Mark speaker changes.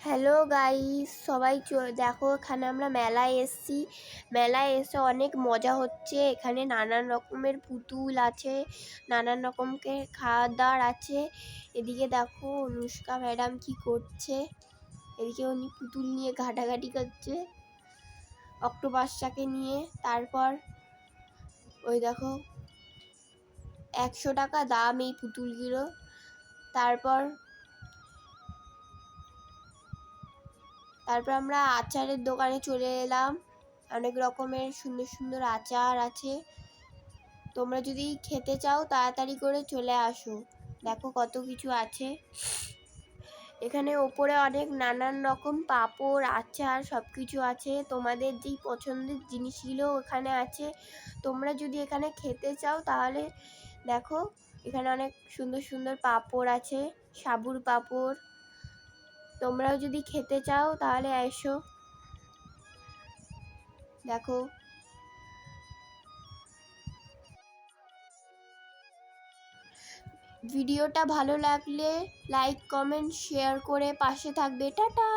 Speaker 1: Hello guys, সবাই দেখো এখানে আমরা মেলায় এসেছি। মেলায় এসে অনেক মজা হচ্ছে। এখানে নানান রকমের পুতুল আছে, নানান রকমকে খাওয়ার দাওয়ার আছে। এদিকে দেখো অনুষ্কা ম্যাডাম কি করছে, এদিকে উনি পুতুল নিয়ে ঘাটাঘাটি করছে অক্টোপাসটাকে নিয়ে। তারপর ওই দেখো 100 টাকা দাম এই পুতুলগুলো। তারপর আমরা আচারের দোকানে চলে এলাম। অনেক রকমের সুন্দর সুন্দর আচার আছে। তোমরা যদি খেতে চাও তাড়াতাড়ি করে চলে আসো। দেখো কত কিছু আছে এখানে। ওপরে অনেক নানান রকম পাঁপড়, আচার সব কিছু আছে। তোমাদের যেই পছন্দের জিনিসগুলো এখানে আছে। তোমরা যদি এখানে খেতে চাও তাহলে দেখো এখানে অনেক সুন্দর সুন্দর পাঁপড় আছে, সাবুর পাঁপড়। তোমরাও যদি খেতে চাও তাহলে এসো। দেখো ভিডিওটা ভালো লাগলে লাইক, কমেন্ট, শেয়ার করে পাশে থাকবে। টাটা।